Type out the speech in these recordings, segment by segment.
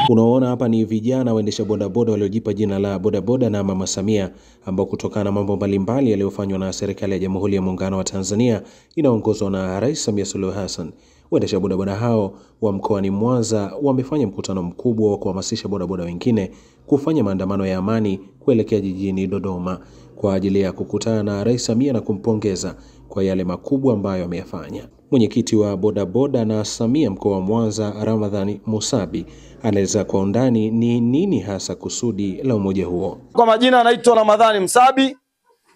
Unaona hapa ni vijana waendesha bodaboda waliojipa jina la bodaboda na Mama Samia, ambao kutokana na mambo mbalimbali yaliyofanywa na serikali ya Jamhuri ya Muungano wa Tanzania inaongozwa na Rais Samia Suluhu Hassan. Waendesha bodaboda hao wa mkoani Mwanza wamefanya mkutano mkubwa wa kuhamasisha bodaboda wengine kufanya maandamano ya amani kuelekea jijini Dodoma kwa ajili ya kukutana na Rais Samia na kumpongeza kwa yale makubwa ambayo ameyafanya. Mwenyekiti wa bodaboda na Samia mkoa wa Mwanza, Ramadhani Musabi, anaeleza kwa undani ni nini hasa kusudi la umoja huo. Kwa majina anaitwa Ramadhani Musabi,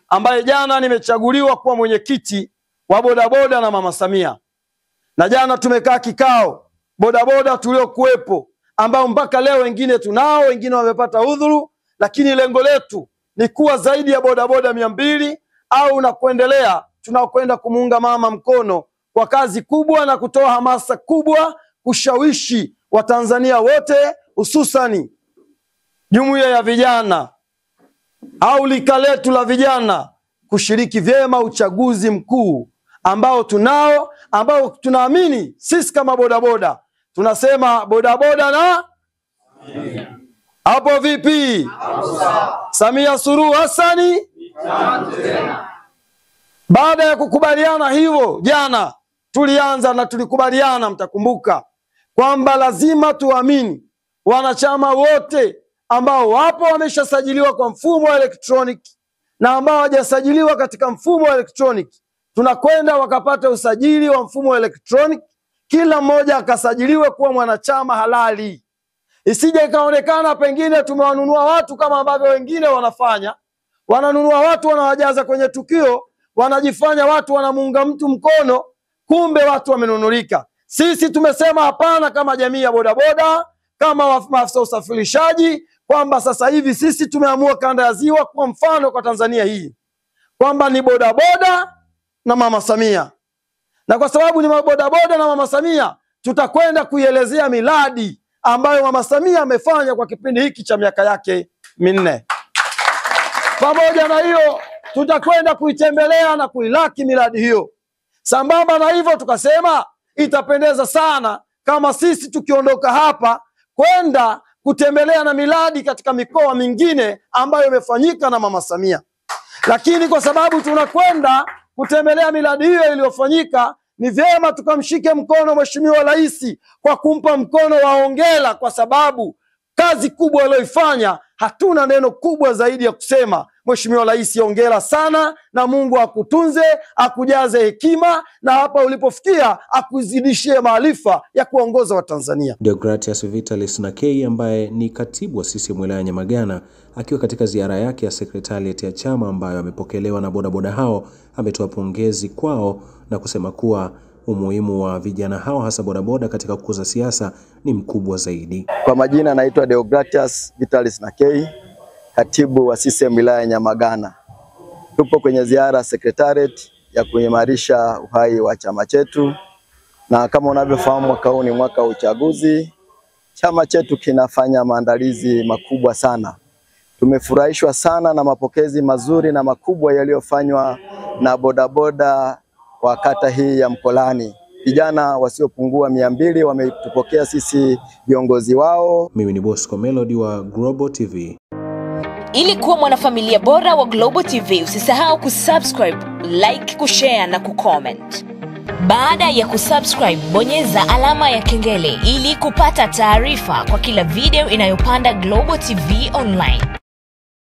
ambaye jana nimechaguliwa kuwa mwenyekiti wa bodaboda na Mama Samia. Na jana tumekaa kikao bodaboda tuliokuwepo, ambao mpaka leo wengine tunao, wengine wamepata udhuru, lakini lengo letu ni kuwa zaidi ya bodaboda 200 au na kuendelea. Tunakwenda kumuunga mama mkono kwa kazi kubwa na kutoa hamasa kubwa kushawishi Watanzania wote, hususani jumuiya ya vijana au lika letu la vijana kushiriki vyema uchaguzi mkuu ambao tunao, ambao tunaamini sisi kama bodaboda tunasema bodaboda na hapo vipi? Samia Suluhu Hassan. Baada ya kukubaliana hivyo jana, tulianza na tulikubaliana, mtakumbuka kwamba lazima tuamini wanachama wote ambao wapo wameshasajiliwa kwa mfumo wa elektroniki na ambao hawajasajiliwa katika mfumo wa elektroniki, tunakwenda wakapata usajili wa mfumo wa elektroniki, kila mmoja akasajiliwe kuwa mwanachama halali. Isije ikaonekana pengine tumewanunua watu kama ambavyo wengine wanafanya, wananunua watu wanawajaza kwenye tukio, wanajifanya watu wanamuunga mtu mkono, kumbe watu wamenunulika. Sisi tumesema hapana, kama jamii ya bodaboda, kama maafisa usafirishaji, kwamba sasa hivi sisi tumeamua kanda ya Ziwa kwa mfano kwa Tanzania hii, kwamba ni bodaboda na Mama Samia. Na kwa sababu ni bodaboda na Mama Samia, tutakwenda kuielezea miradi ambayo Mama Samia amefanya kwa kipindi hiki cha miaka yake 4. Pamoja na hiyo, tutakwenda kuitembelea na kuilaki miradi hiyo. Sambamba na hivyo, tukasema itapendeza sana kama sisi tukiondoka hapa kwenda kutembelea na miradi katika mikoa mingine ambayo imefanyika na Mama Samia. Lakini kwa sababu tunakwenda kutembelea miradi hiyo iliyofanyika, ni vyema tukamshike mkono Mheshimiwa Rais kwa kumpa mkono wa hongera, kwa sababu kazi kubwa aliyoifanya, hatuna neno kubwa zaidi ya kusema Mheshimiwa Rais, hongera sana, na Mungu akutunze, akujaze hekima, na hapa ulipofikia akuzidishie maarifa ya kuongoza Watanzania. Deogratias Vitalis Nakei, ambaye ni katibu wa CCM wilaya Nyamagana, akiwa katika ziara yake ya sekretariat ya chama ambayo amepokelewa na bodaboda hao, ametoa pongezi kwao na kusema kuwa umuhimu wa vijana hao hasa bodaboda katika kukuza siasa ni mkubwa zaidi. Kwa majina naitwa Deogratias Vitalis Nakei, katibu wa CCM wilaya Nyamagana. Tupo kwenye ziara secretariat ya kuimarisha uhai wa chama chetu, na kama unavyofahamu mwaka huu ni mwaka wa uchaguzi. Chama chetu kinafanya maandalizi makubwa sana. Tumefurahishwa sana na mapokezi mazuri na makubwa yaliyofanywa na bodaboda wa kata hii ya Mkolani. Vijana wasiopungua 200 wametupokea sisi viongozi wao. Mimi ni Bosco Melody wa Global TV. Ili kuwa mwanafamilia bora wa Global TV, usisahau kusubscribe, like, kushare na kucomment. Baada ya kusubscribe, bonyeza alama ya kengele ili kupata taarifa kwa kila video inayopanda Global TV Online.